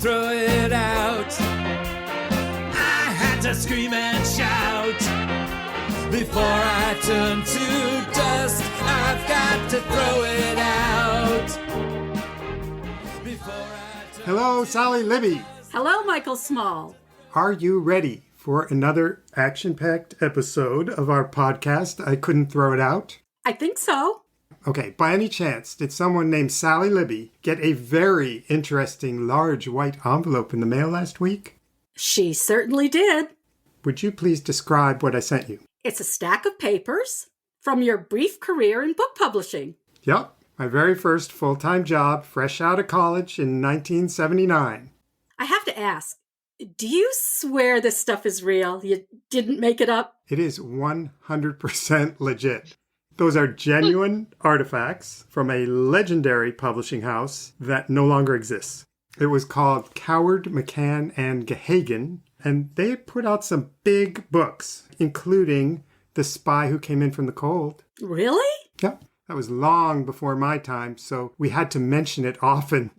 throw it out. I had to scream and shout. Before I turn to dust, I've got to throw it out. Hello, Sally Libby. Hello, Michael Small. Are you ready for another action-packed episode of our podcast, I Couldn't Throw It Out? I think so. Okay, by any chance, did someone named Sally Libby get a very interesting large white envelope in the mail last week? She certainly did. Would you please describe what I sent you? It's a stack of papers from your brief career in book publishing. Yep, my very first full-time job, fresh out of college in 1979. I have to ask, do you swear this stuff is real? You didn't make it up? It is 100% legit. Those are genuine artifacts from a legendary publishing house that no longer exists. It was called Coward, McCann, and Gahagan, and they put out some big books, including The Spy Who Came In From the Cold. Really? Yep. That was long before my time, so we had to mention it often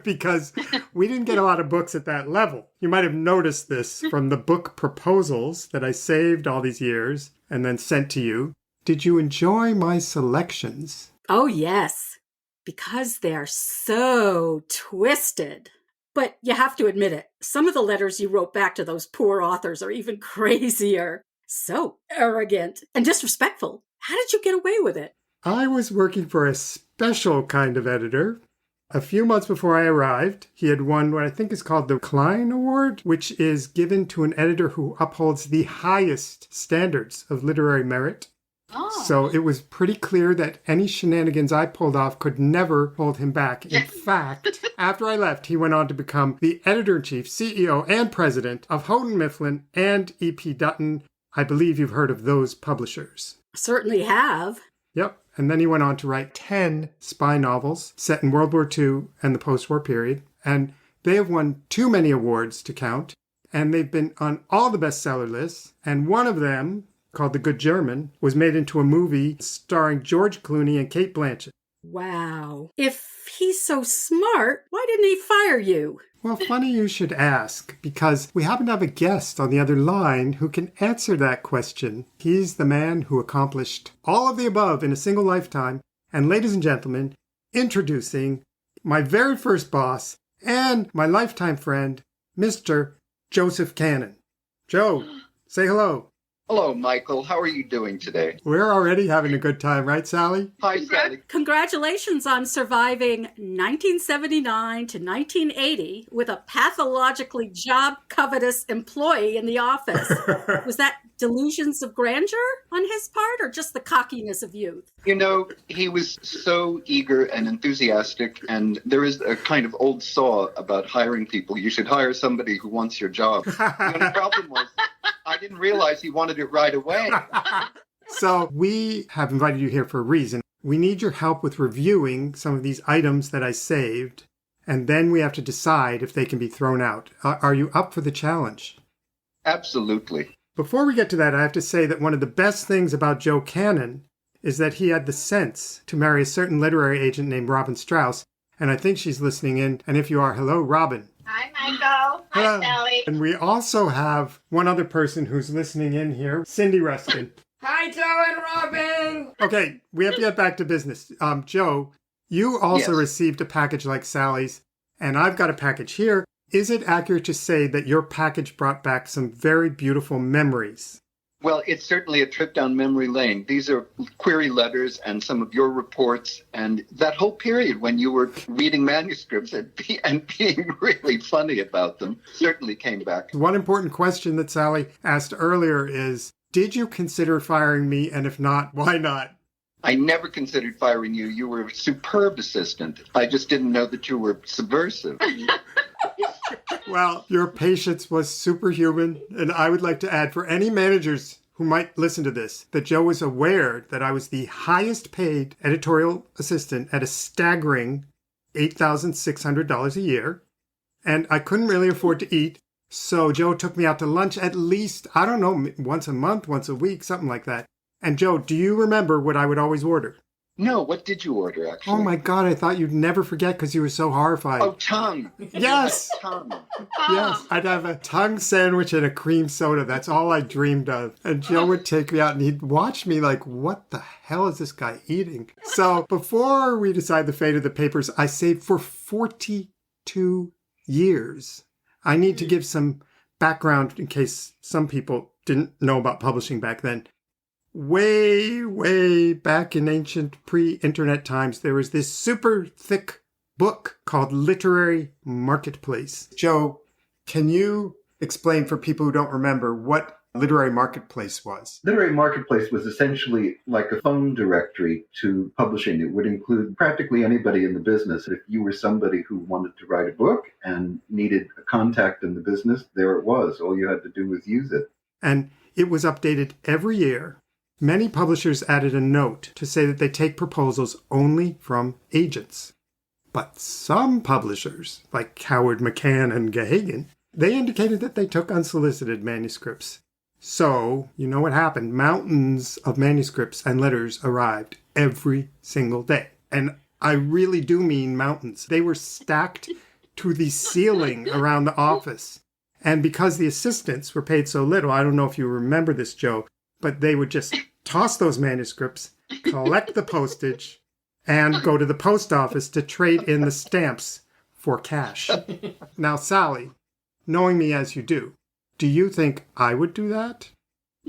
because we didn't get a lot of books at that level. You might have noticed this from the book proposals that I saved all these years and then sent to you. Did you enjoy my selections? Oh, yes, because they're so twisted. But you have to admit it, some of the letters you wrote back to those poor authors are even crazier. So arrogant and disrespectful. How did you get away with it? I was working for a special kind of editor. A few months before I arrived, he had won what I think is called the Klein Award, which is given to an editor who upholds the highest standards of literary merit. Oh. So it was pretty clear that any shenanigans I pulled off could never hold him back. In fact, after I left, he went on to become the editor-in-chief, CEO, and president of Houghton Mifflin and E.P. Dutton. I believe you've heard of those publishers. Certainly have. Yep. And then he went on to write 10 spy novels set in World War II and the post-war period. And they have won too many awards to count. And they've been on all the bestseller lists. And one of them, called The Good German, was made into a movie starring George Clooney and Cate Blanchett. Wow. If he's so smart, why didn't he fire you? Well, funny you should ask, because we happen to have a guest on the other line who can answer that question. He's the man who accomplished all of the above in a single lifetime. And ladies and gentlemen, introducing my very first boss and my lifetime friend, Mr. Joseph Kanon. Joe, say hello. Hello, Michael. How are you doing today? We're already having a good time, right, Sally? Hi, Sally. Congratulations on surviving 1979 to 1980 with a pathologically job-covetous employee in the office. Was that delusions of grandeur on his part or just the cockiness of youth? You know, he was so eager and enthusiastic, and there is a kind of old saw about hiring people. You should hire somebody who wants your job. The only problem was I didn't realize he wanted it right away. So we have invited you here for a reason. We need your help with reviewing some of these items that I saved, and then we have to decide if they can be thrown out. Are you up for the challenge? Absolutely. Before we get to that, I have to say that one of the best things about Joe Kanon is that he had the sense to marry a certain literary agent named Robin Strauss, and I think she's listening in. And if you are, hello, Robin. Hi, Michael. Hello. Hi, Sally. And we also have one other person who's listening in here, Cindy Ruskin. Hi, Joe and Robin. Okay, we have to get back to business. Joe, you also Yes. received a package like Sally's, and I've got a package here. Is it accurate to say that your package brought back some very beautiful memories? Well, it's certainly a trip down memory lane. These are query letters and some of your reports, and that whole period when you were reading manuscripts and being really funny about them certainly came back. One important question that Sally asked earlier is, did you consider firing me? And if not, why not? I never considered firing you. You were a superb assistant. I just didn't know that you were subversive. Well, your patience was superhuman, and I would like to add for any managers who might listen to this, that Joe was aware that I was the highest paid editorial assistant at a staggering $8,600 a year, and I couldn't really afford to eat, so Joe took me out to lunch at least, I don't know, once a month, once a week, something like that. And Joe, do you remember what I would always order? No, what did you order, actually? Oh my God, I thought you'd never forget because you were so horrified. Oh, tongue. Yes! Tongue. Yes, I'd have a tongue sandwich and a cream soda. That's all I dreamed of. And Joe would take me out and he'd watch me like, what the hell is this guy eating? So before we decide the fate of the papers, I saved for 42 years. I need to give some background in case some people didn't know about publishing back then. Way, way back in ancient pre-internet times, there was this super thick book called Literary Marketplace. Joe, can you explain for people who don't remember what Literary Marketplace was? Literary Marketplace was essentially like a phone directory to publishing. It would include practically anybody in the business. If you were somebody who wanted to write a book and needed a contact in the business, there it was. All you had to do was use it. And it was updated every year. Many publishers added a note to say that they take proposals only from agents. But some publishers, like Howard McCann and Gahagan, they indicated that they took unsolicited manuscripts. So, you know what happened? Mountains of manuscripts and letters arrived every single day. And I really do mean mountains. They were stacked to the ceiling around the office. And because the assistants were paid so little, I don't know if you remember this, Joe, but they would just toss those manuscripts, collect the postage, and go to the post office to trade in the stamps for cash. Now, Sally, knowing me as you do you think I would do that?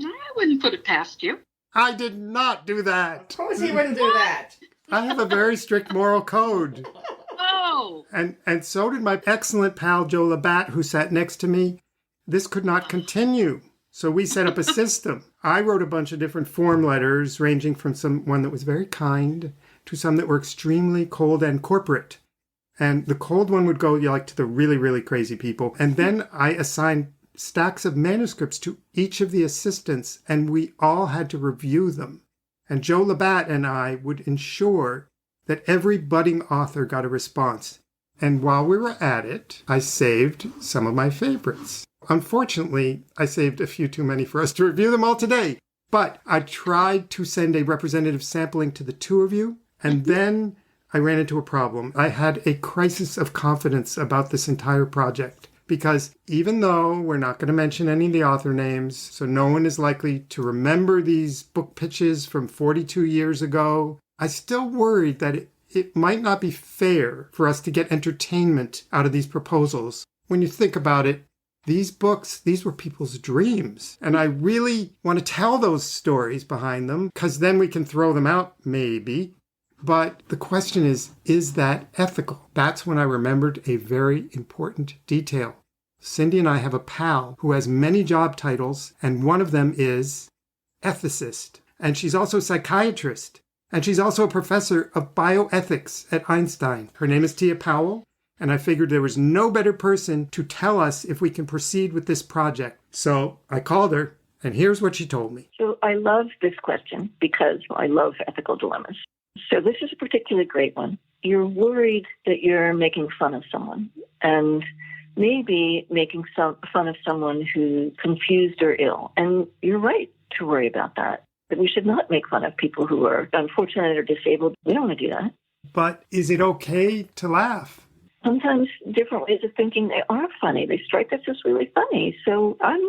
I wouldn't put it past you. I did not do that. Of course he wouldn't do that. I have a very strict moral code. Oh, And so did my excellent pal Joe Labatt, who sat next to me. This could not continue. So we set up a system. I wrote a bunch of different form letters, ranging from one that was very kind to some that were extremely cold and corporate. And the cold one would go like to the really, really crazy people. And then I assigned stacks of manuscripts to each of the assistants, and we all had to review them. And Joe Labatt and I would ensure that every budding author got a response. And while we were at it, I saved some of my favorites. Unfortunately, I saved a few too many for us to review them all today. But I tried to send a representative sampling to the two of you, and then I ran into a problem. I had a crisis of confidence about this entire project. Because even though we're not going to mention any of the author names, so no one is likely to remember these book pitches from 42 years ago, I still worried that it might not be fair for us to get entertainment out of these proposals. When you think about it, these books, these were people's dreams. And I really want to tell those stories behind them, because then we can throw them out, maybe. But the question is that ethical? That's when I remembered a very important detail. Cindy and I have a pal who has many job titles, and one of them is ethicist. And she's also a psychiatrist. And she's also a professor of bioethics at Einstein. Her name is Tia Powell, and I figured there was no better person to tell us if we can proceed with this project. So I called her, and here's what she told me. So I love this question because I love ethical dilemmas. So this is a particularly great one. You're worried that you're making fun of someone, and maybe making fun of someone who's confused or ill. And you're right to worry about that. But we should not make fun of people who are unfortunate or disabled. We don't want to do that. But is it okay to laugh? Sometimes different ways of thinking, they are funny. They strike us as really funny. So I'm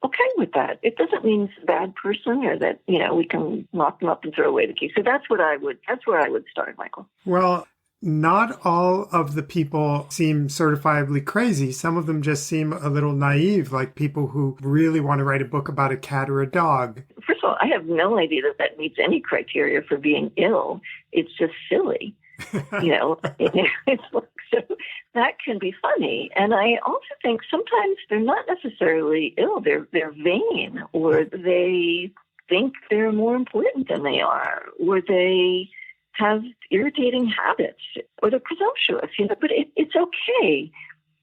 okay with that. It doesn't mean it's a bad person or that, we can lock them up and throw away the key. So that's where I would start, Michael. Well, not all of the people seem certifiably crazy. Some of them just seem a little naive, like people who really want to write a book about a cat or a dog. First of all, I have no idea that meets any criteria for being ill. It's just silly. It's like, so that can be funny. And I also think sometimes they're not necessarily ill. They're vain, or they think they're more important than they are, or they have irritating habits, or they're presumptuous. But it's okay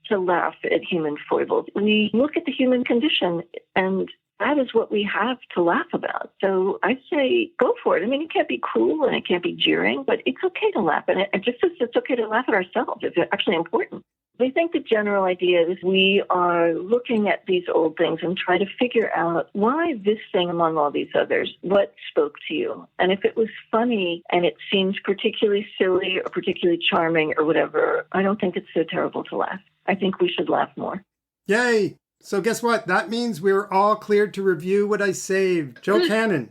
to laugh at human foibles. We look at the human condition, and that is what we have to laugh about. So I say go for it. I mean, it can't be cruel and it can't be jeering, but it's okay to laugh at it. And just as it's okay to laugh at ourselves, it's actually important. I think the general idea is we are looking at these old things and try to figure out why this thing among all these others, what spoke to you. And if it was funny and it seems particularly silly or particularly charming or whatever, I don't think it's so terrible to laugh. I think we should laugh more. Yay! So guess what? That means we're all cleared to review what I saved. Joe Kanon,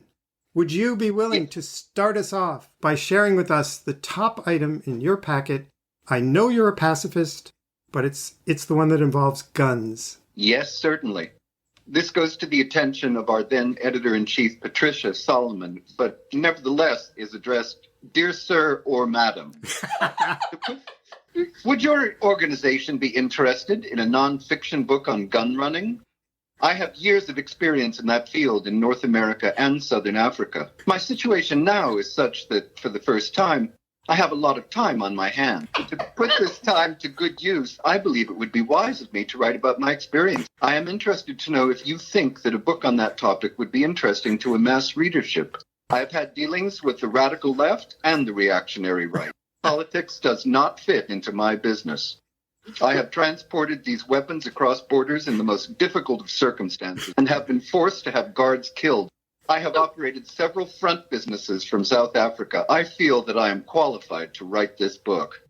would you be willing to start us off by sharing with us the top item in your packet? I know you're a pacifist, but it's the one that involves guns. Yes, certainly. This goes to the attention of our then editor-in-chief, Patricia Solomon, but nevertheless is addressed, Dear Sir or Madam. Would your organization be interested in a non-fiction book on gun running? I have years of experience in that field in North America and Southern Africa. My situation now is such that, for the first time, I have a lot of time on my hands. To put this time to good use, I believe it would be wise of me to write about my experience. I am interested to know if you think that a book on that topic would be interesting to a mass readership. I have had dealings with the radical left and the reactionary right. Politics does not fit into my business. I have transported these weapons across borders in the most difficult of circumstances and have been forced to have guards killed. I have operated several front businesses from South Africa. I feel that I am qualified to write this book.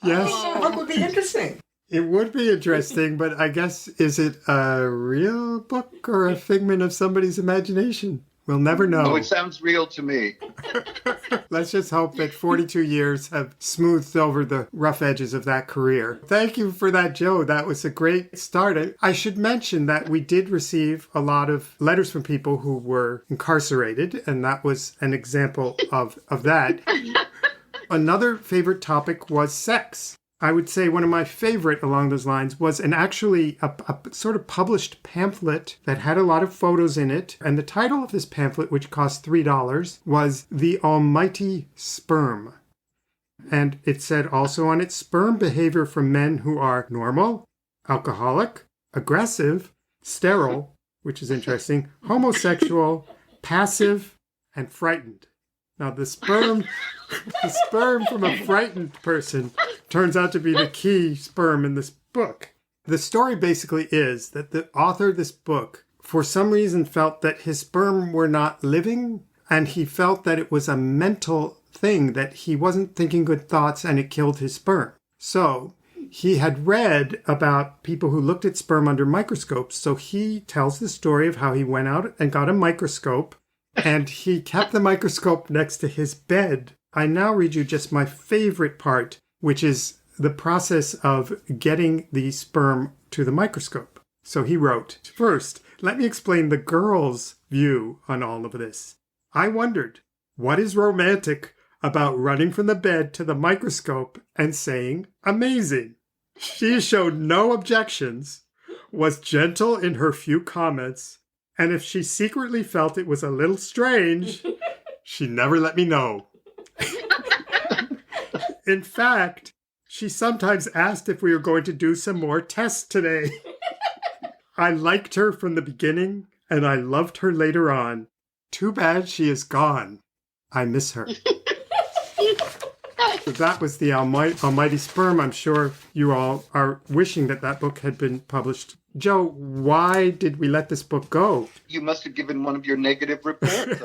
Yes. The book would be interesting. It would be interesting, but I guess, is it a real book or a figment of somebody's imagination? We'll never know. Oh, it sounds real to me. Let's just hope that 42 years have smoothed over the rough edges of that career. Thank you for that, Joe. That was a great start. I should mention that we did receive a lot of letters from people who were incarcerated, and that was an example of that. Another favorite topic was sex. I would say one of my favorite along those lines was a sort of published pamphlet that had a lot of photos in it. And the title of this pamphlet, which cost $3, was The Almighty Sperm. And it said also on it, sperm behavior from men who are normal, alcoholic, aggressive, sterile, which is interesting, homosexual, passive, and frightened. Now, the sperm from a frightened person turns out to be the key sperm in this book. The story basically is that the author of this book, for some reason, felt that his sperm were not living, and he felt that it was a mental thing, that he wasn't thinking good thoughts, and it killed his sperm. So he had read about people who looked at sperm under microscopes, so he tells the story of how he went out and got a microscope, and he kept the microscope next to his bed. I now read you just my favorite part, which is the process of getting the sperm to the microscope. So he wrote, first, let me explain the girl's view on all of this. I wondered, what is romantic about running from the bed to the microscope and saying, amazing? She showed no objections, was gentle in her few comments, and if she secretly felt it was a little strange, she never let me know. In fact, she sometimes asked if we were going to do some more tests today. I liked her from the beginning, and I loved her later on. Too bad she is gone. I miss her. So that was the Almighty Sperm. I'm sure you all are wishing that that book had been published. Joe, why did we let this book go? You must have given one of your negative reports.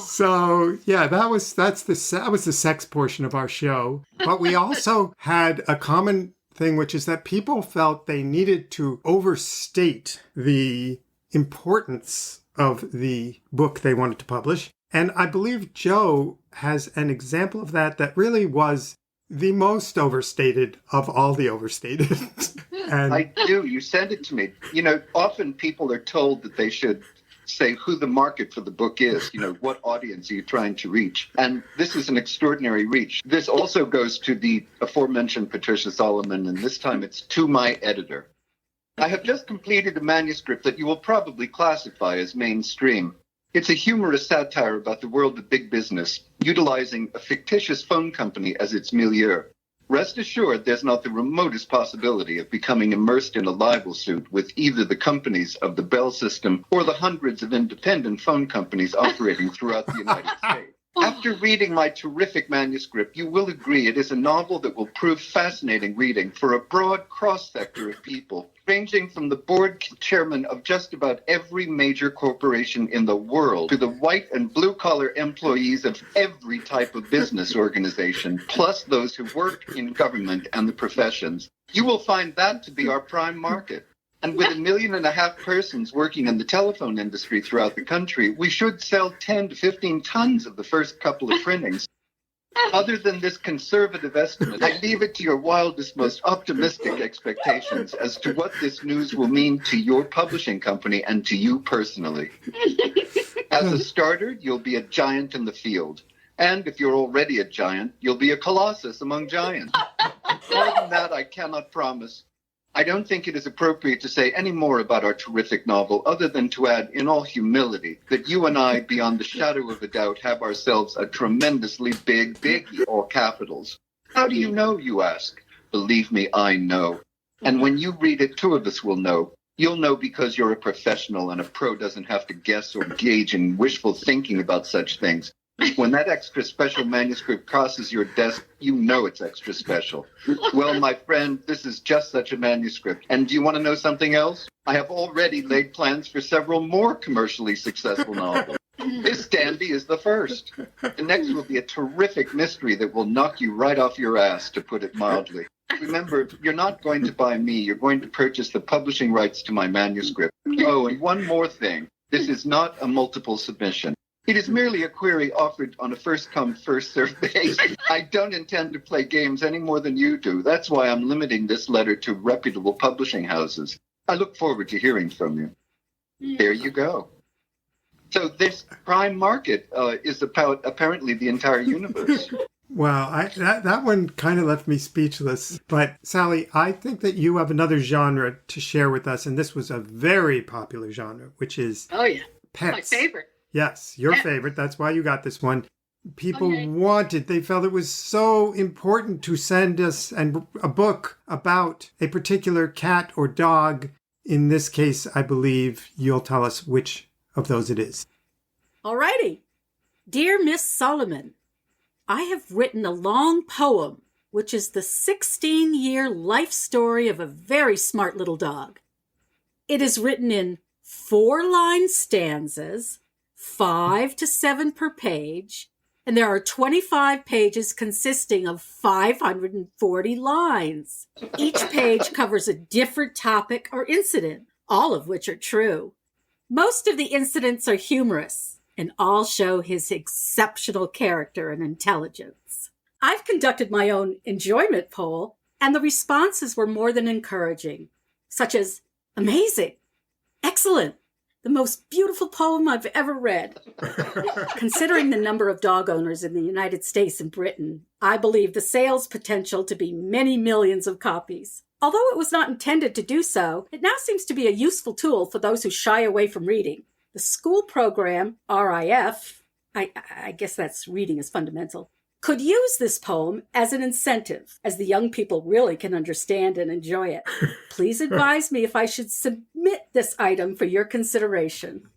So, yeah, that was the sex portion of our show. But we also had a common thing, which is that people felt they needed to overstate the importance of the book they wanted to publish. And I believe Joe has an example of that really was the most overstated of all the overstated. And I do. You sent it to me. You know, often people are told that they should say who the market for the book is. You know, what audience are you trying to reach? And this is an extraordinary reach. This also goes to the aforementioned Patricia Solomon, and this time it's to my editor. I have just completed a manuscript that you will probably classify as mainstream. It's a humorous satire about the world of big business, utilizing a fictitious phone company as its milieu. Rest assured, there's not the remotest possibility of becoming immersed in a libel suit with either the companies of the Bell system or the hundreds of independent phone companies operating throughout the United States. After reading my terrific manuscript, you will agree it is a novel that will prove fascinating reading for a broad cross-sector of people, ranging from the board chairman of just about every major corporation in the world to the white and blue-collar employees of every type of business organization, plus those who work in government and the professions. You will find that to be our prime market. And with 1.5 million persons working in the telephone industry throughout the country, we should sell 10 to 15 tons of the first couple of printings. Other than this conservative estimate, I leave it to your wildest, most optimistic expectations as to what this news will mean to your publishing company and to you personally. As a starter, you'll be a giant in the field. And if you're already a giant, you'll be a colossus among giants. More than that, I cannot promise. I don't think it is appropriate to say any more about our terrific novel other than to add, in all humility, that you and I, beyond the shadow of a doubt, have ourselves a tremendously big, all capitals. How do you know, you ask? Believe me, I know. And when you read it, two of us will know. You'll know because you're a professional and a pro doesn't have to guess or engage in wishful thinking about such things. When that extra special manuscript crosses your desk, you know it's extra special. Well, my friend, this is just such a manuscript. And do you want to know something else? I have already laid plans for several more commercially successful novels. This dandy is the first. The next will be a terrific mystery that will knock you right off your ass, to put it mildly. Remember, you're not going to buy me. You're going to purchase the publishing rights to my manuscript. Oh, and one more thing. This is not a multiple submission. It is merely a query offered on a first-come, first-served basis. I don't intend to play games any more than you do. That's why I'm limiting this letter to reputable publishing houses. I look forward to hearing from you. There you go. So this prime market is about apparently the entire universe. Well, that one kind of left me speechless. But Sally, I think that you have another genre to share with us, and this was a very popular genre, which is pets. My favorite. Yes, your favorite. That's why you got this one. People they felt it was so important to send us a book about a particular cat or dog. In this case, I believe you'll tell us which of those it is. All righty. Dear Miss Solomon, I have written a long poem, which is the 16-year life story of a very smart little dog. It is written in 4-line stanzas, 5 to 7 per page, and there are 25 pages consisting of 540 lines. Each page covers a different topic or incident, all of which are true. Most of the incidents are humorous, and all show his exceptional character and intelligence. I've conducted my own enjoyment poll, and the responses were more than encouraging, such as, amazing, excellent, the most beautiful poem I've ever read. Considering the number of dog owners in the United States and Britain, I believe the sales potential to be many millions of copies. Although it was not intended to do so, it now seems to be a useful tool for those who shy away from reading. The school program, RIF, I guess that's reading is fundamental, could use this poem as an incentive, as the young people really can understand and enjoy it. Please advise me if I should submit this item for your consideration.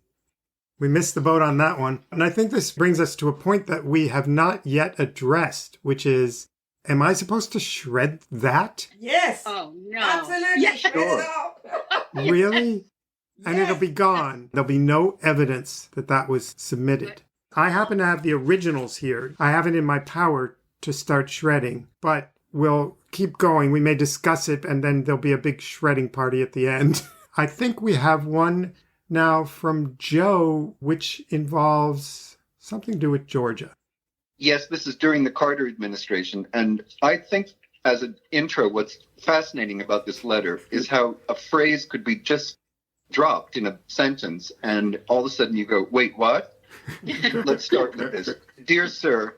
We missed the boat on that one. And I think this brings us to a point that we have not yet addressed, which is, am I supposed to shred that? Yes. Oh, no. Absolutely. Yeah. Shred it off. Really? And Yes. it'll be gone. There'll be no evidence that was submitted. I happen to have the originals here. I have it in my power to start shredding, but we'll keep going. We may discuss it, and then there'll be a big shredding party at the end. I think we have one now from Joe, which involves something to do with Georgia. Yes, this is during the Carter administration. And I think as an intro, what's fascinating about this letter is how a phrase could be just dropped in a sentence, and all of a sudden you go, wait, what? Let's start with this. Dear Sir,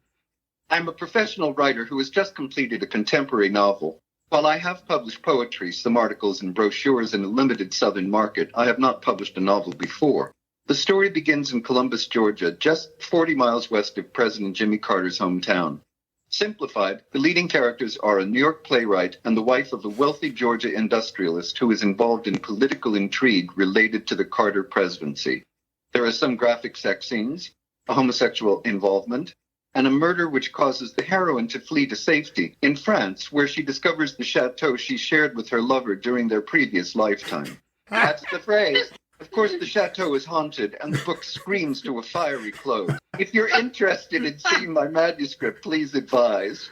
I'm a professional writer who has just completed a contemporary novel. While I have published poetry, some articles and brochures in a limited southern market, I have not published a novel before. The story begins in Columbus, Georgia, just 40 miles west of President Jimmy Carter's hometown. Simplified, the leading characters are a New York playwright and the wife of a wealthy Georgia industrialist who is involved in political intrigue related to the Carter presidency. There are some graphic sex scenes, a homosexual involvement, and a murder which causes the heroine to flee to safety in France, where she discovers the chateau she shared with her lover during their previous lifetime. That's the phrase. Of course, the chateau is haunted, and the book screams to a fiery close. If you're interested in seeing my manuscript, please advise.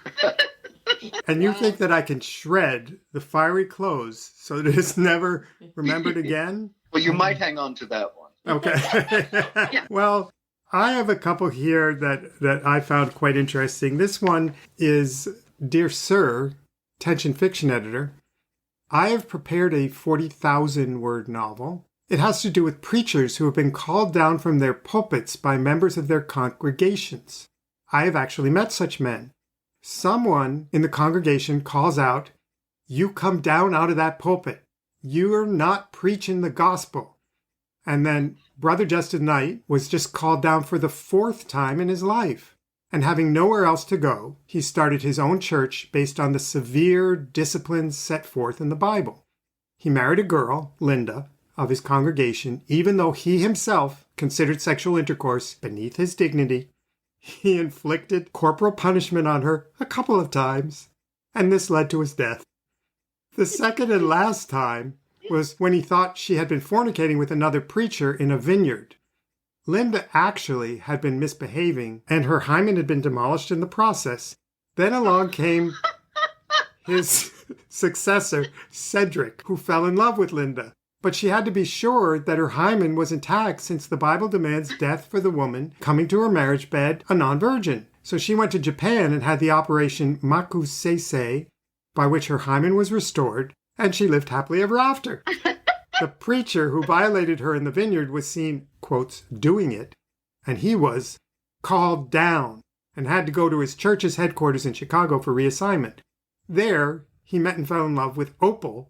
And you think that I can shred the fiery close so that it's never remembered again? Well, you might hang on to that one. Okay. Well, I have a couple here that I found quite interesting. This one is, Dear Sir, Tension Fiction Editor, I have prepared a 40,000 word novel. It has to do with preachers who have been called down from their pulpits by members of their congregations. I have actually met such men. Someone in the congregation calls out, "You come down out of that pulpit. You're not preaching the gospel." And then Brother Justin Knight was just called down for the 4th time in his life. And having nowhere else to go, he started his own church based on the severe disciplines set forth in the Bible. He married a girl, Linda, of his congregation, even though he himself considered sexual intercourse beneath his dignity. He inflicted corporal punishment on her a couple of times, and this led to his death. The second and last time was when he thought she had been fornicating with another preacher in a vineyard. Linda actually had been misbehaving, and her hymen had been demolished in the process. Then along came his successor, Cedric, who fell in love with Linda. But she had to be sure that her hymen was intact, since the Bible demands death for the woman coming to her marriage bed a non-virgin. So she went to Japan and had the operation Makusei, by which her hymen was restored, and she lived happily ever after. The preacher who violated her in the vineyard was seen, quotes, doing it, and he was called down and had to go to his church's headquarters in Chicago for reassignment. There, he met and fell in love with Opal,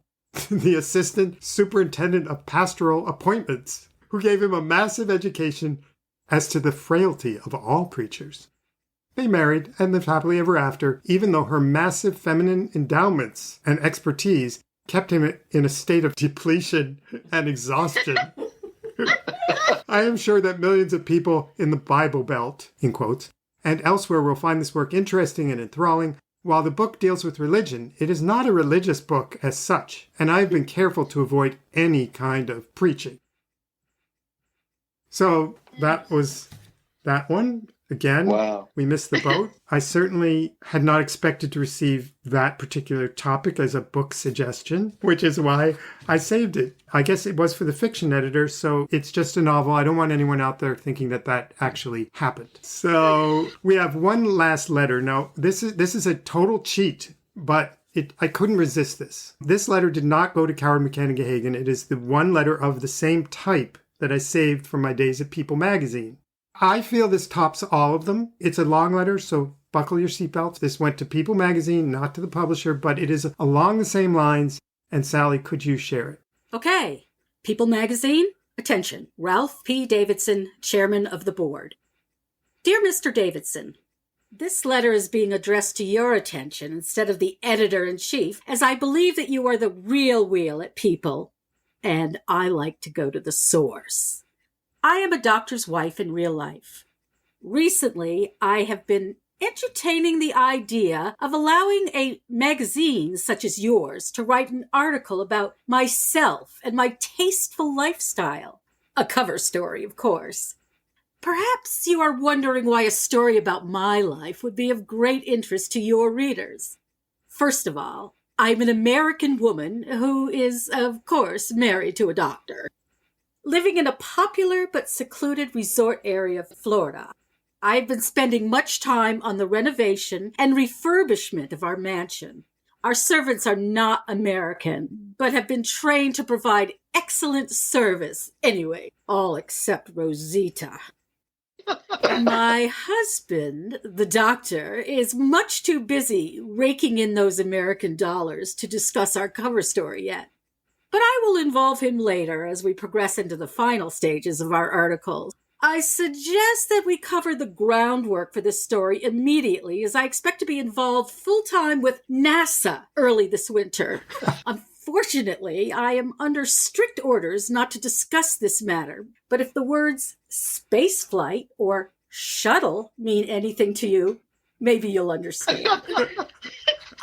the assistant superintendent of pastoral appointments, who gave him a massive education as to the frailty of all preachers. They married and lived happily ever after, even though her massive feminine endowments and expertise kept him in a state of depletion and exhaustion. I am sure that millions of people in the Bible Belt, in quotes, and elsewhere will find this work interesting and enthralling. While the book deals with religion, it is not a religious book as such, and I've been careful to avoid any kind of preaching. So that was that one. Again, Wow. We missed the boat. I certainly had not expected to receive that particular topic as a book suggestion, which is why I saved it. I guess it was for the fiction editor, so it's just a novel. I don't want anyone out there thinking that that actually happened. So we have one last letter. Now, this is a total cheat, but I couldn't resist this. This letter did not go to Coward McCann Gehagen. It is the one letter of the same type that I saved from my days at People magazine. I feel this tops all of them. It's a long letter, so buckle your seatbelts. This went to People magazine, not to the publisher, but it is along the same lines. And Sally, could you share it? Okay. People magazine, attention. Ralph P. Davidson, chairman of the board. Dear Mr. Davidson, this letter is being addressed to your attention instead of the editor-in-chief, as I believe that you are the real wheel at People, and I like to go to the source. I am a doctor's wife in real life. Recently, I have been entertaining the idea of allowing a magazine such as yours to write an article about myself and my tasteful lifestyle. A cover story, of course. Perhaps you are wondering why a story about my life would be of great interest to your readers. First of all, I'm an American woman who is, of course, married to a doctor. Living in a popular but secluded resort area of Florida, I've been spending much time on the renovation and refurbishment of our mansion. Our servants are not American, but have been trained to provide excellent service anyway, all except Rosita. My husband, the doctor, is much too busy raking in those American dollars to discuss our cover story yet. But I will involve him later as we progress into the final stages of our articles. I suggest that we cover the groundwork for this story immediately, as I expect to be involved full-time with NASA early this winter. Unfortunately, I am under strict orders not to discuss this matter, but if the words spaceflight or shuttle mean anything to you, maybe you'll understand.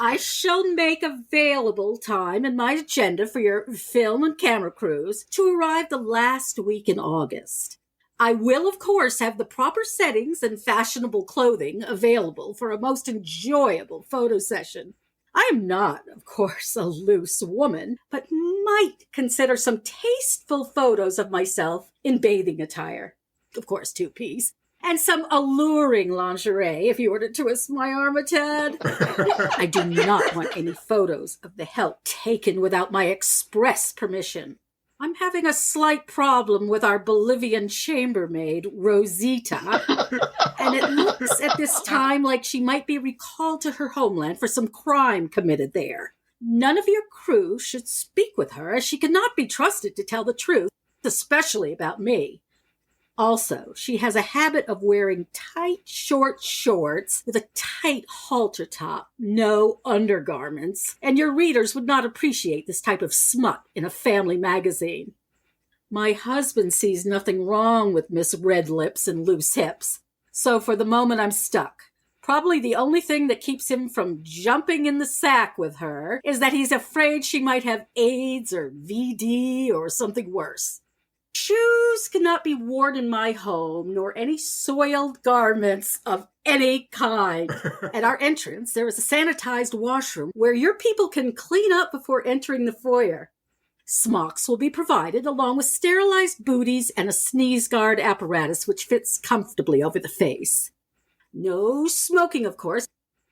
I shall make available time in my agenda for your film and camera crews to arrive the last week in August. I will, of course, have the proper settings and fashionable clothing available for a most enjoyable photo session. I am not, of course, a loose woman, but might consider some tasteful photos of myself in bathing attire. Of course, two-piece. And some alluring lingerie, if you were to twist my arm a tad. I do not want any photos of the help taken without my express permission. I'm having a slight problem with our Bolivian chambermaid, Rosita, and it looks at this time like she might be recalled to her homeland for some crime committed there. None of your crew should speak with her, as she cannot be trusted to tell the truth, especially about me. Also, she has a habit of wearing tight, short shorts with a tight halter top, no undergarments, and your readers would not appreciate this type of smut in a family magazine. My husband sees nothing wrong with Miss Red Lips and loose hips, so for the moment I'm stuck. Probably the only thing that keeps him from jumping in the sack with her is that he's afraid she might have AIDS or VD or something worse. Shoes cannot be worn in my home, nor any soiled garments of any kind. At our entrance, there is a sanitized washroom where your people can clean up before entering the foyer. Smocks will be provided, along with sterilized booties and a sneeze guard apparatus which fits comfortably over the face. No smoking, of course,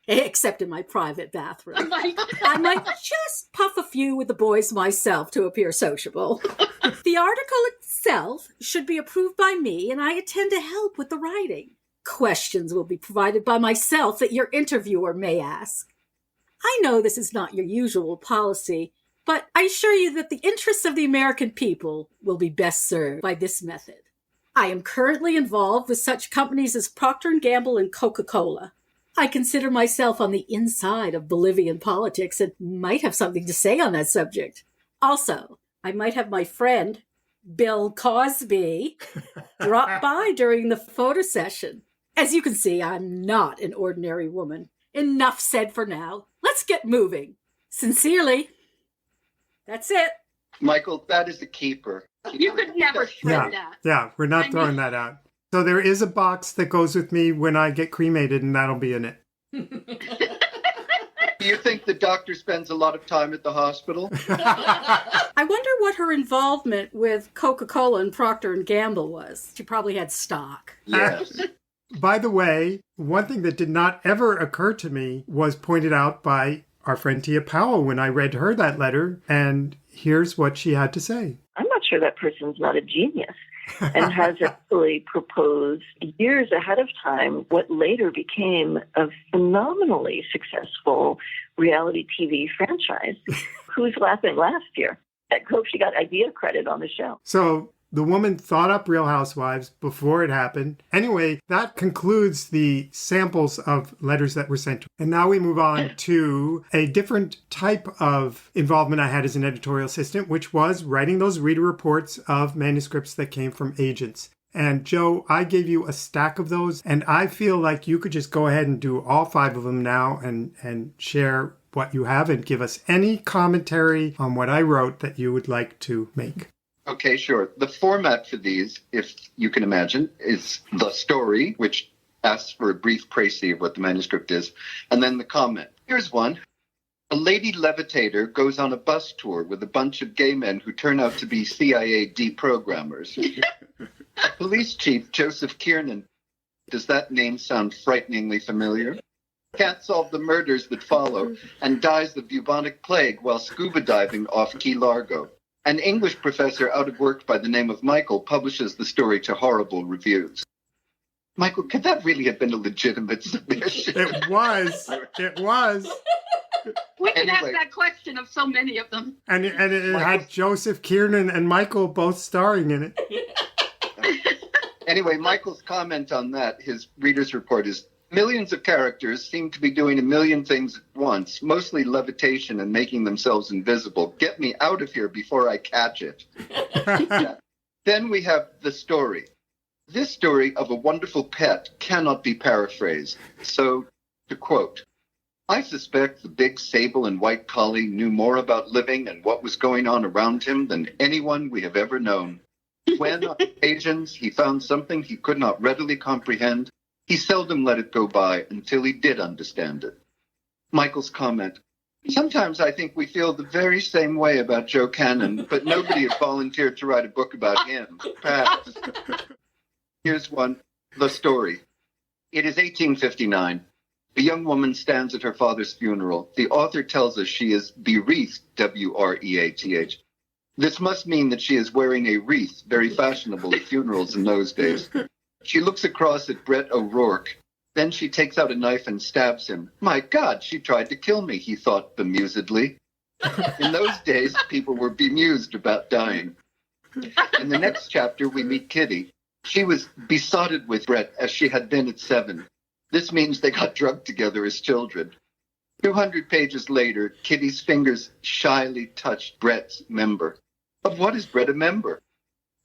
except in my private bathroom. I might just puff a few with the boys myself to appear sociable. The article itself should be approved by me, and I intend to help with the writing. Questions will be provided by myself that your interviewer may ask. I know this is not your usual policy, but I assure you that the interests of the American people will be best served by this method. I am currently involved with such companies as Procter & Gamble and Coca-Cola. I consider myself on the inside of Bolivian politics and might have something to say on that subject. Also, I might have my friend, Bill Cosby, drop by during the photo session. As you can see, I'm not an ordinary woman. Enough said for now. Let's get moving. Sincerely. That's it. Michael, that is a keeper. You could never shred that. Yeah, we're not throwing that out. So there is a box that goes with me when I get cremated, and that'll be in it. Do you think the doctor spends a lot of time at the hospital? I wonder what her involvement with Coca-Cola and Procter & Gamble was. She probably had stock. Yes. By the way, one thing that did not ever occur to me was pointed out by our friend Tia Powell when I read her that letter, and here's what she had to say. I'm not sure that person's not a genius and has actually proposed years ahead of time what later became a phenomenally successful reality TV franchise. Who's Laughing last year? I hope she got idea credit on the show. So the woman thought up Real Housewives before it happened. Anyway, that concludes the samples of letters that were sent. And now we move on to a different type of involvement I had as an editorial assistant, which was writing those reader reports of manuscripts that came from agents. And Joe, I gave you a stack of those, and I feel like you could just go ahead and do all 5 of them now and share what you have and give us any commentary on what I wrote that you would like to make. Okay, sure. The format for these, if you can imagine, is the story, which asks for a brief précis of what the manuscript is, and then the comment. Here's one. A lady levitator goes on a bus tour with a bunch of gay men who turn out to be CIA deprogrammers. Police Chief Joseph Kanon. Does that name sound frighteningly familiar? Can't solve the murders that follow and dies of bubonic plague while scuba diving off Key Largo. An English professor out of work by the name of Michael publishes the story to horrible reviews. Michael, could that really have been a legitimate submission? It was. It was. We can ask that question of so many of them. And it had Joseph Kanon and Michael both starring in it. Anyway, Michael's comment on that, his reader's report, is millions of characters seem to be doing a million things at once, mostly levitation and making themselves invisible. Get me out of here before I catch it. Yeah. Then we have the story. This story of a wonderful pet cannot be paraphrased. So, to quote, I suspect the big sable and white collie knew more about living and what was going on around him than anyone we have ever known. When, on occasions, he found something he could not readily comprehend, he seldom let it go by until he did understand it. Michael's comment, sometimes I think we feel the very same way about Joe Kanon, but nobody has volunteered to write a book about him. Perhaps. Here's one, the story. It is 1859. A young woman stands at her father's funeral. The author tells us she is bereathed, W-R-E-A-T-H. This must mean that she is wearing a wreath, very fashionable at funerals in those days. She looks across at Brett O'Rourke. Then she takes out a knife and stabs him. My God, she tried to kill me, he thought bemusedly. In those days, people were bemused about dying. In the next chapter, we meet Kitty. She was besotted with Brett as she had been at 7. This means they got drugged together as children. 200 pages later, Kitty's fingers shyly touched Brett's member. Of what is Brett a member?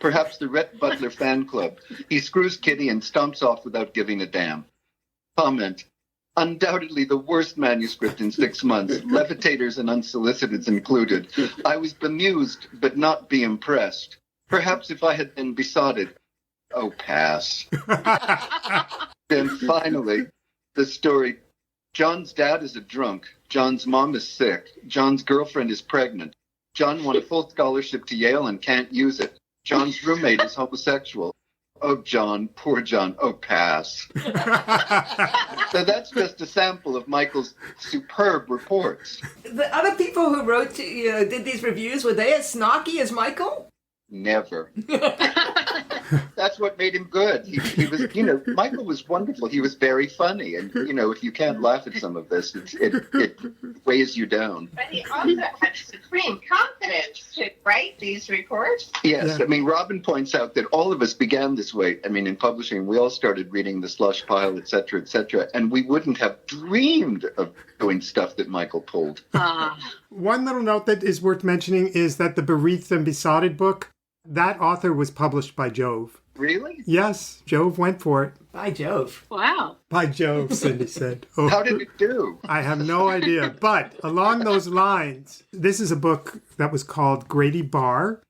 Perhaps the Rhett Butler fan club. He screws Kitty and stomps off without giving a damn. Comment. Undoubtedly the worst manuscript in 6 months, levitators and unsoliciteds included. I was bemused, but not be impressed. Perhaps if I had been besotted. Oh, pass. Then finally, the story. John's dad is a drunk. John's mom is sick. John's girlfriend is pregnant. John won a full scholarship to Yale and can't use it. John's roommate is homosexual. Oh, John, poor John. Oh, pass. So that's just a sample of Michael's superb reports. The other people who wrote, did these reviews, were they as snarky as Michael? Never. That's what made him good. He was, Michael was wonderful. He was very funny. And, if you can't laugh at some of this, it weighs you down. But he also had supreme confidence to write these reports. Yes. Yeah. I mean, Robin points out that all of us began this way. I mean, in publishing, we all started reading The Slush Pile, et cetera, and we wouldn't have dreamed of doing stuff that Michael pulled. One little note that is worth mentioning is that the Bereathed and Besotted book, that author was published by Jove. Really? Yes, Jove went for it. By Jove. Wow. By Jove, Cindy said. Oh, How did it do? I have no idea. But along those lines, this is a book that was called Grady Barr.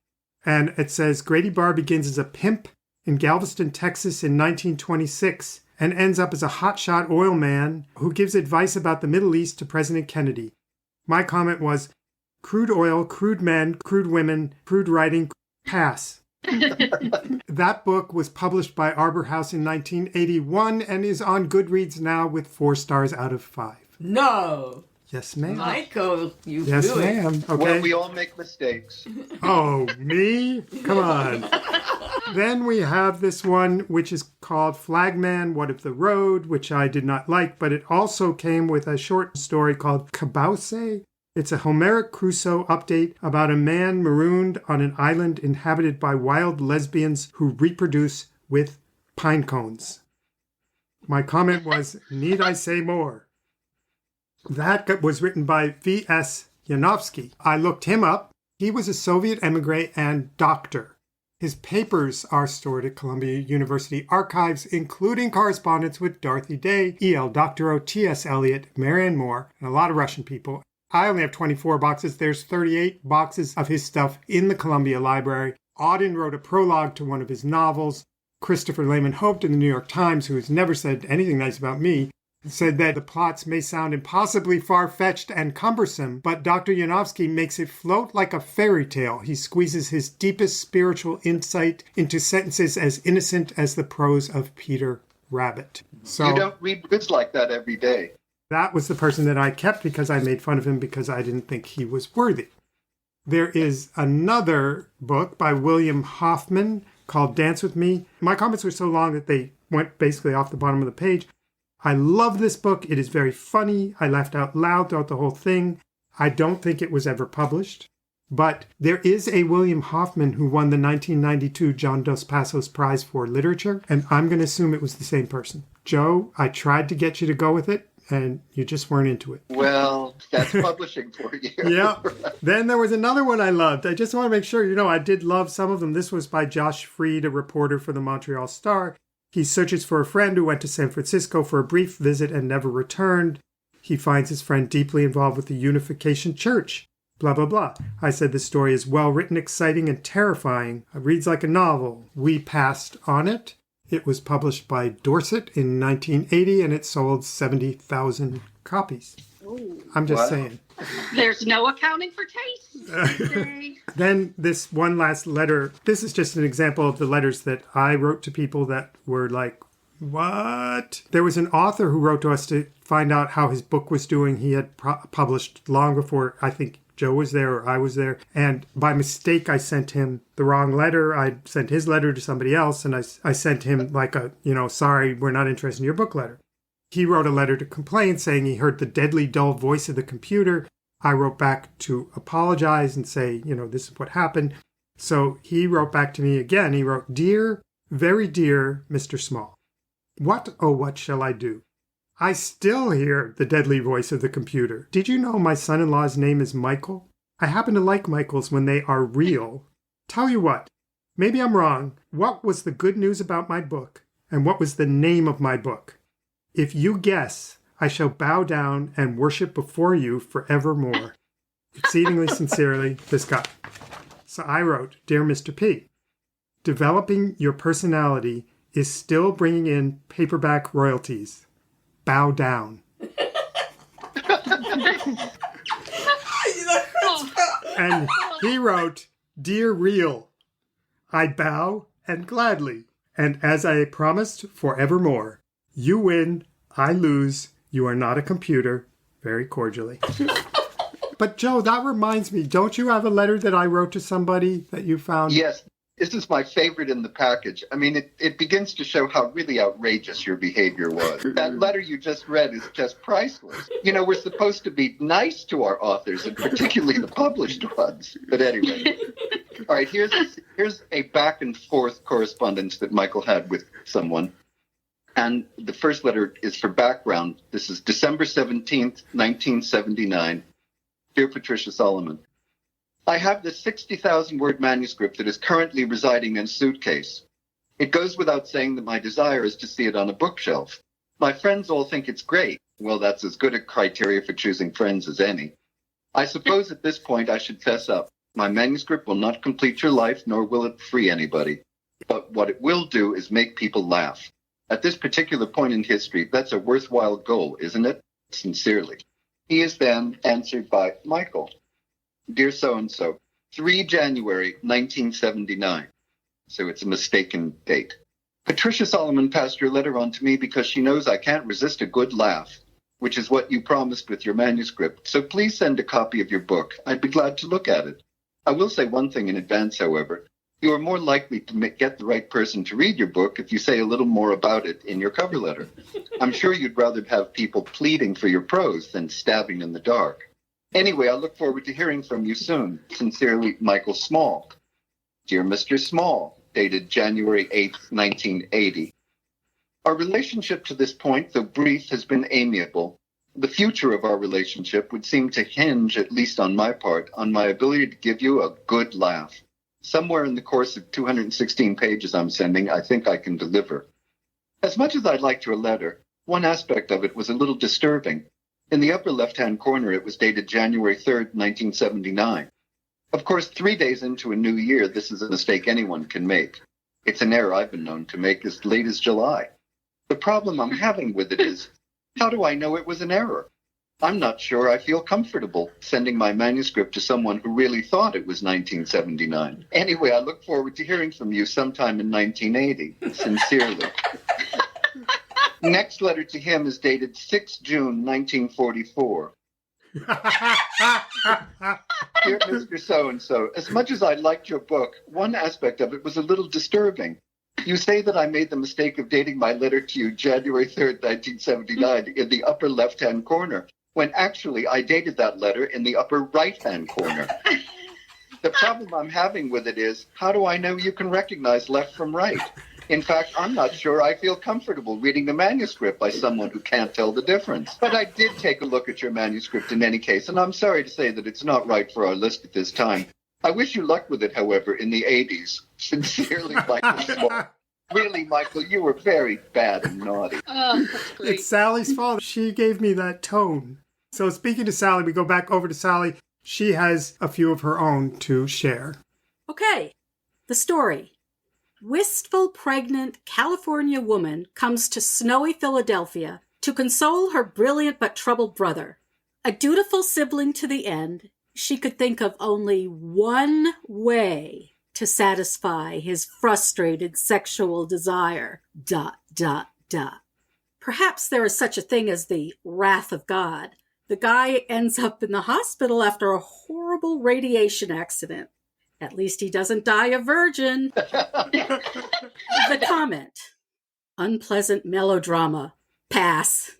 And it says, Grady Barr begins as a pimp in Galveston, Texas in 1926 and ends up as a hotshot oil man who gives advice about the Middle East to President Kennedy. My comment was, crude oil, crude men, crude women, crude writing, pass. That book was published by Arbor House in 1981 and is on Goodreads now with 4 stars out of 5. No. Yes, ma'am. Michael, you Yes, blew it. ma'am. Okay. Well, we all make mistakes. Oh, me? Come on. Then we have this one, which is called Flagman, What of the Road, which I did not like, but it also came with a short story called Cabause. It's a Homeric Crusoe update about a man marooned on an island inhabited by wild lesbians who reproduce with pine cones. My comment was, need I say more? That was written by V.S. Yanofsky. I looked him up. He was a Soviet emigre and doctor. His papers are stored at Columbia University archives, including correspondence with Dorothy Day, E.L. Doctorow, T.S. Eliot, Marianne Moore, and a lot of Russian people. I only have 24 boxes. There's 38 boxes of his stuff in the Columbia Library. Auden wrote a prologue to one of his novels. Christopher Lehman Hoped in the New York Times, who has never said anything nice about me, said that the plots may sound impossibly far-fetched and cumbersome, but Dr. Yanofsky makes it float like a fairy tale. He squeezes his deepest spiritual insight into sentences as innocent as the prose of Peter Rabbit. So You don't read goods like that every day. that was the person that I kept because I made fun of him because I didn't think he was worthy. There is another book by William Hoffman called Dance With Me. My comments were so long that they went basically off the bottom of the page. I love this book. It is very funny. I laughed out loud throughout the whole thing. I don't think it was ever published. But there is a William Hoffman who won the 1992 John Dos Passos Prize for Literature, and I'm going to assume it was the same person. Joe, I tried to get you to go with it, and you just weren't into it. Well, That's publishing for you. Yeah. Then there was another one I loved. I just want to make sure, I did love some of them. This was by Josh Freed, a reporter for the Montreal Star. He searches for a friend who went to San Francisco for a brief visit and never returned. He finds his friend deeply involved with the Unification Church. Blah, blah, blah. I said the story is well written, exciting, and terrifying. It reads like a novel. We passed on it. It was published by Dorset in 1980, and it sold 70,000 copies. Ooh. I'm just saying. There's no accounting for taste. Then this one last letter. This is just an example of the letters that I wrote to people that were like, what? There was an author who wrote to us to find out how his book was doing. He had published long before, I think, Joe was there or I was there. And by mistake, I sent him the wrong letter. I sent his letter to somebody else. And I sent him like a, sorry, we're not interested in your book letter. He wrote a letter to complain saying he heard the deadly dull voice of the computer. I wrote back to apologize and say, this is what happened. So he wrote back to me again. He wrote, "Dear, very dear Mr. Small, what, oh, what shall I do? I still hear the deadly voice of the computer. Did you know my son-in-law's name is Michael? I happen to like Michaels when they are real. Tell you what, maybe I'm wrong. What was the good news about my book? And what was the name of my book? If you guess, I shall bow down and worship before you forevermore. Exceedingly sincerely, this guy." So I wrote, "Dear Mr. P, developing your personality is still bringing in paperback royalties. Bow down." And he wrote, "Dear Real, I bow and gladly, and as I promised forevermore. You win, I lose, you are not a computer. Very cordially." But Joe, that reminds me, don't you have a letter that I wrote to somebody that you found? Yes. This is my favorite in the package. I mean, it begins to show how really outrageous your behavior was. That letter you just read is just priceless. We're supposed to be nice to our authors, and particularly the published ones. But anyway. All right, here's a back and forth correspondence that Michael had with someone. And the first letter is for background. This is December 17th, 1979. Dear Patricia Solomon, I have this 60,000-word manuscript that is currently residing in a suitcase. It goes without saying that my desire is to see it on a bookshelf. My friends all think it's great. Well, that's as good a criteria for choosing friends as any. I suppose at this point I should fess up. My manuscript will not complete your life, nor will it free anybody. But what it will do is make people laugh. At this particular point in history, that's a worthwhile goal, isn't it? Sincerely. He is then answered by Michael. Dear so-and-so, 3 January 1979. So it's a mistaken date. Patricia Solomon passed your letter on to me because she knows I can't resist a good laugh, which is what you promised with your manuscript. So please send a copy of your book. I'd be glad to look at it. I will say one thing in advance, however. You are more likely to get the right person to read your book if you say a little more about it in your cover letter. I'm sure you'd rather have people pleading for your prose than stabbing in the dark. Anyway, I look forward to hearing from you soon. Sincerely, Michael Small. Dear Mr. Small, dated January 8th, 1980. Our relationship to this point, though brief, has been amiable. The future of our relationship would seem to hinge, at least on my part, on my ability to give you a good laugh. Somewhere in the course of 216 pages I'm sending, I think I can deliver. As much as I liked your letter, one aspect of it was a little disturbing. In the upper left-hand corner, it was dated January 3rd, 1979. Of course, 3 days into a new year, this is a mistake anyone can make. It's an error I've been known to make as late as July. The problem I'm having with it is, how do I know it was an error? I'm not sure I feel comfortable sending my manuscript to someone who really thought it was 1979. Anyway, I look forward to hearing from you sometime in 1980. Sincerely. Next letter to him is dated 6 June, 1944. Dear Mr. So-and-so, as much as I liked your book, one aspect of it was a little disturbing. You say that I made the mistake of dating my letter to you January 3rd, 1979 in the upper left-hand corner, when actually I dated that letter in the upper right-hand corner. The problem I'm having with it is, how do I know you can recognize left from right? In fact, I'm not sure I feel comfortable reading the manuscript by someone who can't tell the difference. But I did take a look at your manuscript in any case, and I'm sorry to say that it's not right for our list at this time. I wish you luck with it, however, in the 80s. Sincerely, Michael Small. Really, Michael, you were very bad and naughty. Oh, that's great. It's Sally's fault. She gave me that tone. So speaking to Sally, we go back over to Sally. She has a few of her own to share. Okay, the story. Wistful, pregnant California woman comes to snowy Philadelphia to console her brilliant but troubled brother. A dutiful sibling to the end, she could think of only one way to satisfy his frustrated sexual desire. ... Perhaps there is such a thing as the wrath of God. The guy ends up in the hospital after a horrible radiation accident. At least he doesn't die a virgin. The comment. Unpleasant melodrama. Pass.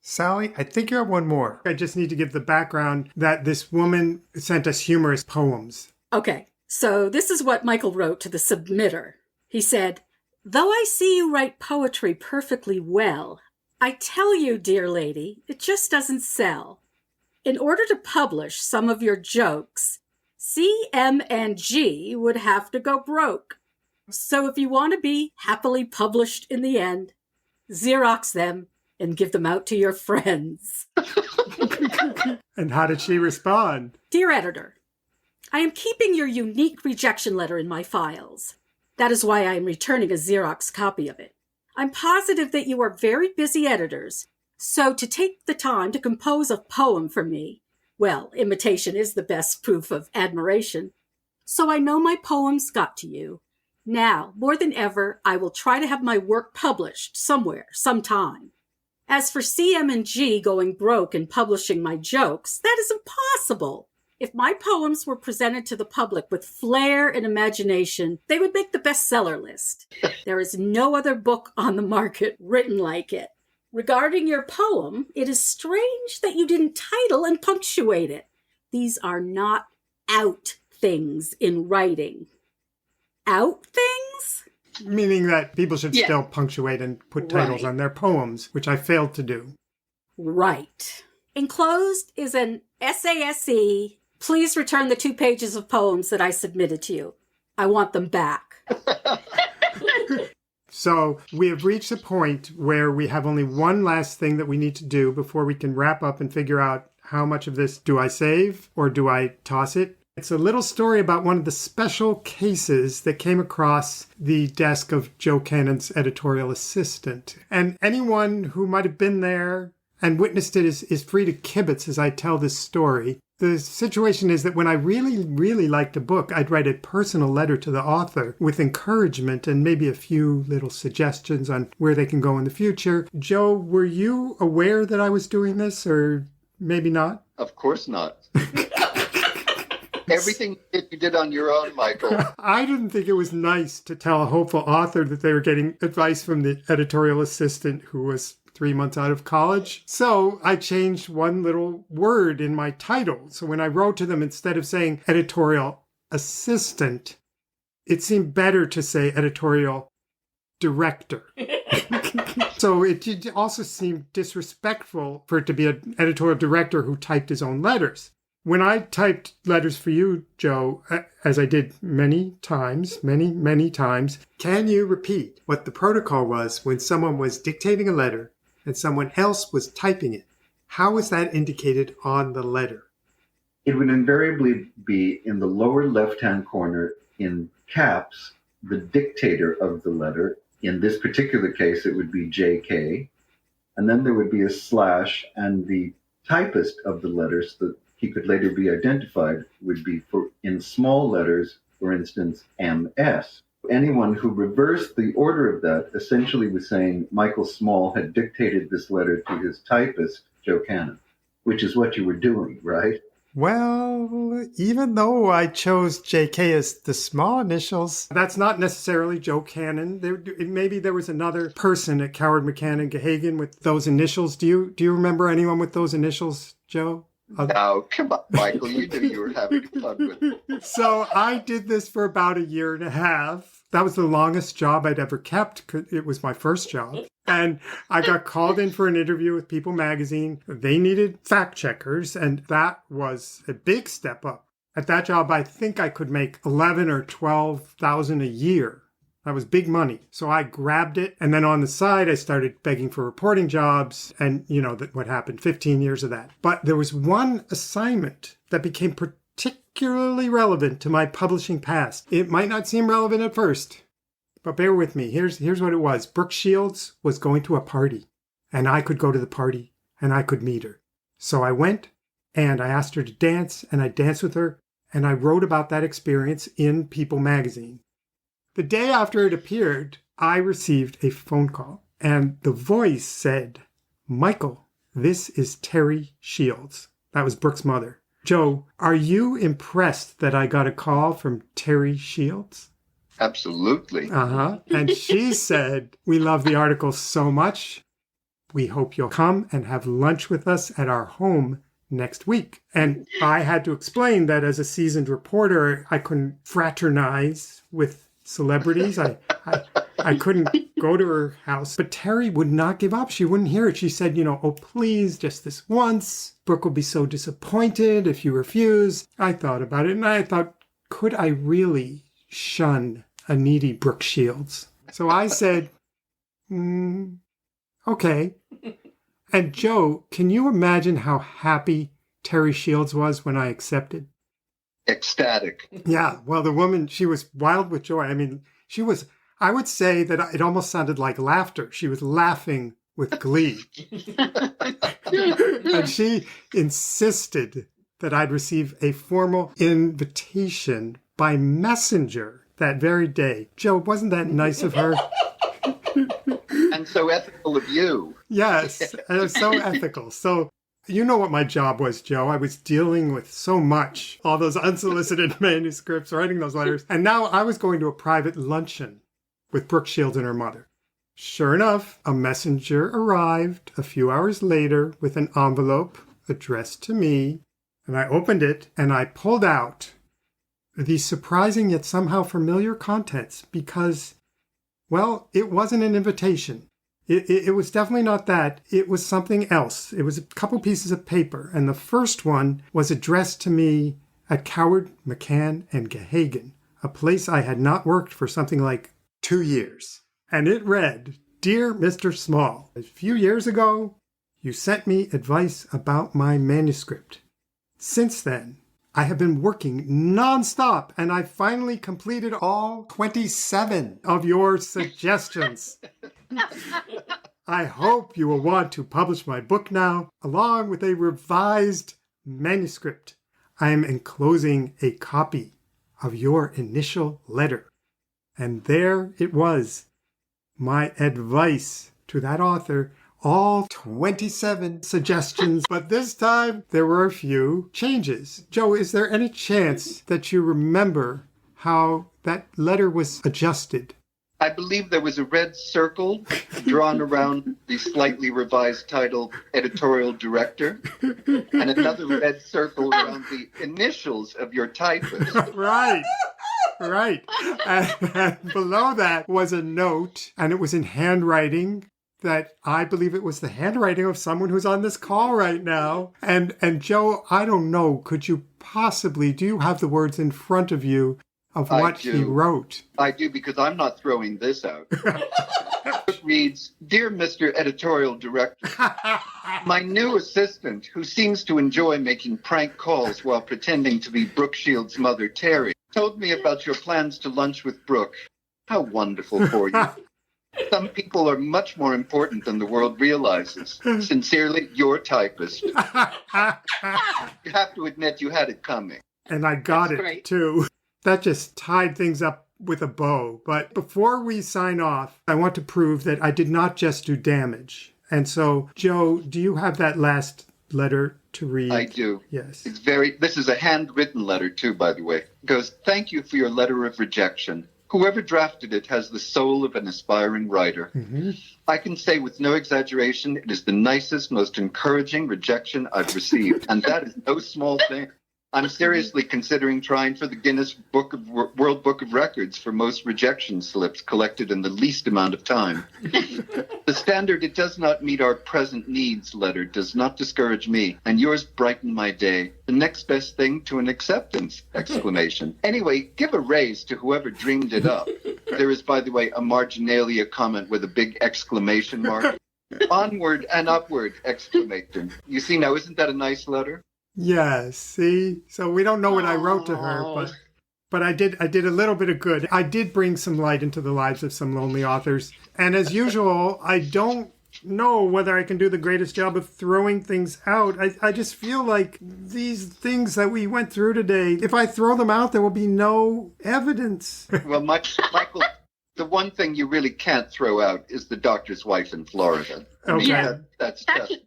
Sally, I think you have one more. I just need to give the background that this woman sent us humorous poems. Okay, so this is what Michael wrote to the submitter. He said, "Though I see you write poetry perfectly well, I tell you, dear lady, it just doesn't sell. In order to publish some of your jokes, CM&G would have to go broke. So if you want to be happily published in the end, Xerox them and give them out to your friends." And how did she respond? Dear editor, I am keeping your unique rejection letter in my files. That is why I am returning a Xerox copy of it. I'm positive that you are very busy editors, so to take the time to compose a poem for me, well, imitation is the best proof of admiration. So I know my poems got to you. Now, more than ever, I will try to have my work published somewhere, sometime. As for CM&G going broke and publishing my jokes, that is impossible. If my poems were presented to the public with flair and imagination, they would make the bestseller list. There is no other book on the market written like it. Regarding your poem, it is strange that you didn't title and punctuate it. These are not out things in writing. Out things? Meaning that people should still punctuate and put titles on their poems, which I failed to do. Right. Enclosed is an SASE. Please return the 2 pages of poems that I submitted to you. I want them back. So we have reached a point where we have only one last thing that we need to do before we can wrap up and figure out how much of this do I save or do I toss it. It's a little story about one of the special cases that came across the desk of Joe Kanon's editorial assistant. And anyone who might have been there and witnessed it is free to kibitz as I tell this story. The situation is that when I really, really liked a book, I'd write a personal letter to the author with encouragement and maybe a few little suggestions on where they can go in the future. Joe, were you aware that I was doing this, or maybe not? Of course not. Everything you did on your own, Michael. I didn't think it was nice to tell a hopeful author that they were getting advice from the editorial assistant who was 3 months out of college. So I changed one little word in my title. So when I wrote to them, instead of saying editorial assistant, it seemed better to say editorial director. So it also seemed disrespectful for it to be an editorial director who typed his own letters. When I typed letters for you, Joe, as I did many times, can you repeat what the protocol was when someone was dictating a letter and someone else was typing it? How was that indicated on the letter? It would invariably be in the lower left-hand corner in caps, the dictator of the letter. In this particular case, it would be JK. And then there would be a slash, and the typist of the letters that he could later be identified would be in small letters, for instance, MS. Anyone who reversed the order of that essentially was saying Michael Small had dictated this letter to his typist, Joe Kanon, which is what you were doing, right? Well, even though I chose JK as the small initials, that's not necessarily Joe Kanon. Maybe there was another person at Coward McCann and Gahagan with those initials. Do you remember anyone with those initials, Joe? Now, come on, Michael, you knew you were having fun with it. So I did this for about a year and a half. That was the longest job I'd ever kept. 'Cause it was my first job. And I got called in for an interview with People magazine. They needed fact checkers, and that was a big step up. At that job, I think I could make 11 or 12,000 a year. That was big money. So I grabbed it. And then on the side, I started begging for reporting jobs. And you know what happened, 15 years of that. But there was one assignment that became particularly relevant to my publishing past. It might not seem relevant at first, but bear with me. Here's what it was. Brooke Shields was going to a party, and I could go to the party, and I could meet her. So I went, and I asked her to dance, and I danced with her, and I wrote about that experience in People magazine. The day after it appeared, I received a phone call, and the voice said, "Michael, this is Terry Shields." That was Brooke's mother. "Joe, are you impressed that I got a call from Terry Shields?" Absolutely. And she said, "We love the article so much. We hope you'll come and have lunch with us at our home next week." And I had to explain that as a seasoned reporter, I couldn't fraternize with celebrities. I couldn't go to her house. But Terry would not give up. She wouldn't hear it. She said, "Oh, please, just this once. Brooke will be so disappointed if you refuse." I thought about it, and I thought, could I really shun a needy Brooke Shields? So I said, okay. And Joe, can you imagine how happy Terry Shields was when I accepted? Ecstatic. Yeah, well, the woman, she was wild with joy. I mean, I would say that it almost sounded like laughter. She was laughing with glee. And she insisted that I'd receive a formal invitation by messenger that very day. Joe, wasn't that nice of her? And so ethical of you. Yes, and it was so ethical. So you know what my job was, Joe. I was dealing with so much, all those unsolicited manuscripts, writing those letters. And now I was going to a private luncheon with Brooke Shields and her mother. Sure enough, a messenger arrived a few hours later with an envelope addressed to me. And I opened it and I pulled out the surprising yet somehow familiar contents because, well, it wasn't an invitation. It was definitely not that. It was something else. It was a couple pieces of paper. And the first one was addressed to me at Coward, McCann, and Gahagan, a place I had not worked for something like 2 years. And it read, "Dear Mr. Small, a few years ago, you sent me advice about my manuscript. Since then, I have been working nonstop, and I finally completed all 27 of your suggestions. I hope you will want to publish my book now, along with a revised manuscript. I am enclosing a copy of your initial letter." And there it was, my advice to that author, all 27 suggestions. But this time, there were a few changes. Joe, is there any chance that you remember how that letter was adjusted? I believe there was a red circle drawn around the slightly revised title, editorial director, and another red circle around the initials of your typist. Right. And below that was a note, and it was in handwriting that I believe it was the handwriting of someone who's on this call right now. And Joe, I don't know, could you possibly, do you have the words in front of you of what he wrote? I do, because I'm not throwing this out. It reads, "Dear Mr. Editorial Director, my new assistant, who seems to enjoy making prank calls while pretending to be Brooke Shields' mother, Terry, told me about your plans to lunch with Brooke. How wonderful for you. Some people are much more important than the world realizes. Sincerely, your typist." You have to admit you had it coming. And I got That's it, great. too. That just tied things up with a bow. But before we sign off, I want to prove that I did not just do damage. And so, Joe, do you have that last letter to read? I do. Yes. This is a handwritten letter, too, by the way. It goes, "Thank you for your letter of rejection. Whoever drafted it has the soul of an aspiring writer. Mm-hmm. I can say with no exaggeration, it is the nicest, most encouraging rejection I've received. And that is no small thing. I'm seriously considering trying for the Guinness World Book of Records for most rejection slips collected in the least amount of time. The standard "it does not meet our present needs" letter does not discourage me, and yours brighten my day. The next best thing to an acceptance! Exclamation. Anyway, give a raise to whoever dreamed it up. There is, by the way, a marginalia comment with a big exclamation mark. Onward and upward! Exclamation. You see now, isn't that a nice letter? Yes, see? So we don't know what I wrote to her, but I did a little bit of good. I did bring some light into the lives of some lonely authors. And as usual, I don't know whether I can do the greatest job of throwing things out. I just feel like these things that we went through today, if I throw them out, there will be no evidence. Well, Michael, the one thing you really can't throw out is the doctor's wife in Florida. Okay. Yeah. That's That just, should,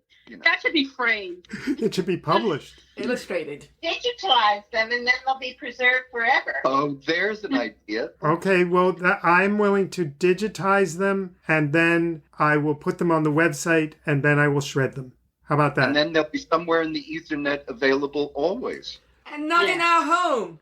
that should be framed. It should be published. Illustrated. Digitalize them and then they'll be preserved forever. Oh, there's an idea. Okay, well, I'm willing to digitize them, and then I will put them on the website, and then I will shred them. How about that? And then they'll be somewhere in the Ethernet available always. And not in our home.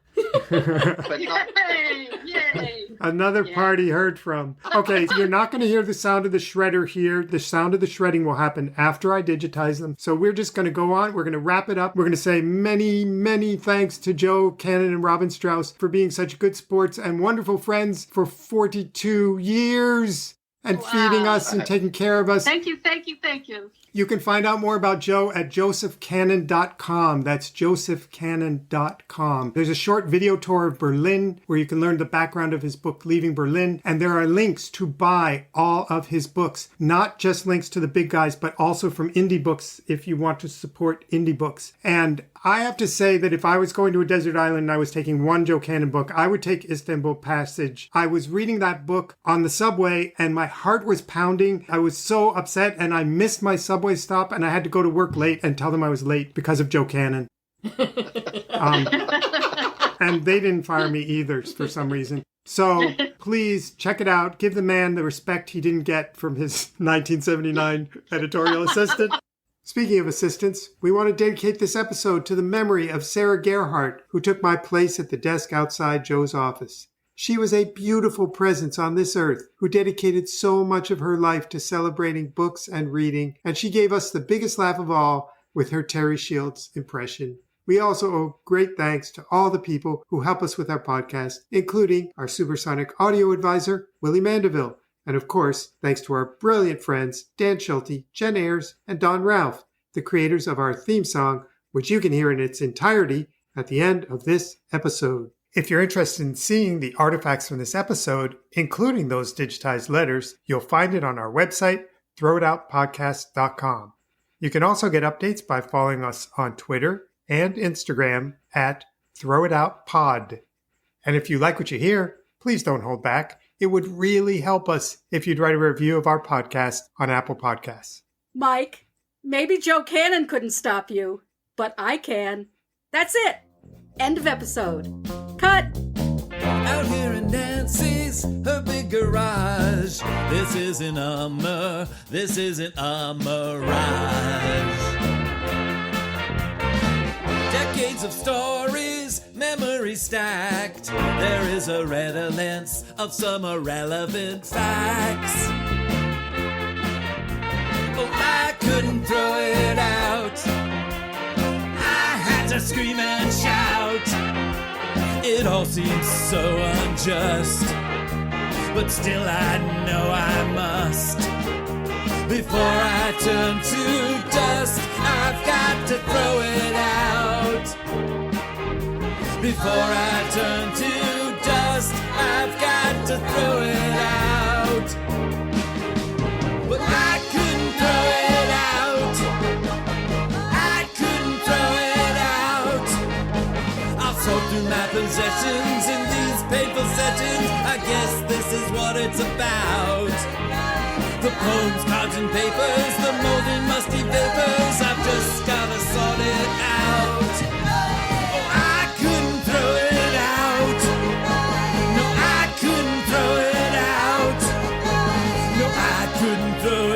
But not, Yay! Yay! Another party heard from. Okay, so you're not going to hear the sound of the shredder here. The sound of the shredding will happen after I digitize them. So we're just going to go on. We're going to wrap it up. We're going to say many, many thanks to Joe Kanon and Robin Strauss for being such good sports and wonderful friends for 42 years and feeding us and taking care of us. Thank you, thank you, thank you. You can find out more about Joe at josephkanon.com. That's josephkanon.com. There's a short video tour of Berlin where you can learn the background of his book, Leaving Berlin. And there are links to buy all of his books, not just links to the big guys, but also from indie books if you want to support indie books. And I have to say that if I was going to a desert island and I was taking one Joe Kanon book, I would take Istanbul Passage. I was reading that book on the subway and my heart was pounding. I was so upset and I missed my subway stop and I had to go to work late and tell them I was late because of Joe Kanon. And they didn't fire me either for some reason. So please check it out. Give the man the respect he didn't get from his 1979 editorial assistant. Speaking of assistants, we want to dedicate this episode to the memory of Sarah Gerhardt, who took my place at the desk outside Joe's office. She was a beautiful presence on this earth who dedicated so much of her life to celebrating books and reading, and she gave us the biggest laugh of all with her Terry Shields impression. We also owe great thanks to all the people who help us with our podcast, including our supersonic audio advisor, Willie Mandeville. And of course, thanks to our brilliant friends, Dan Schulte, Jen Ayers, and Don Ralph, the creators of our theme song, which you can hear in its entirety at the end of this episode. If you're interested in seeing the artifacts from this episode, including those digitized letters, you'll find it on our website, throwitoutpodcast.com. You can also get updates by following us on Twitter and Instagram at throwitoutpod. And if you like what you hear, please don't hold back. It would really help us if you'd write a review of our podcast on Apple Podcasts. Mike, maybe Joe Kanon couldn't stop you, but I can. That's it. End of episode. Cut. Out here in Nancy's, her big garage. This isn't this isn't a mirage. Decades of stories, memories stacked. There is a redolence of some irrelevant facts. Oh, I couldn't throw it out. I had to scream and shout. It all seems so unjust, but still I know I must. Before I turn to dust, I've got to throw it out. Before I turn to dust, I've got to throw it out. But I couldn't throw it out. I couldn't throw it out. I'll sort through my possessions in these painful sessions. I guess this is what it's about. The poems, cards, and papers, the moldy, musty vapors. I've just gotta sort it out. Oh, I couldn't throw it out. No, I couldn't couldn't throw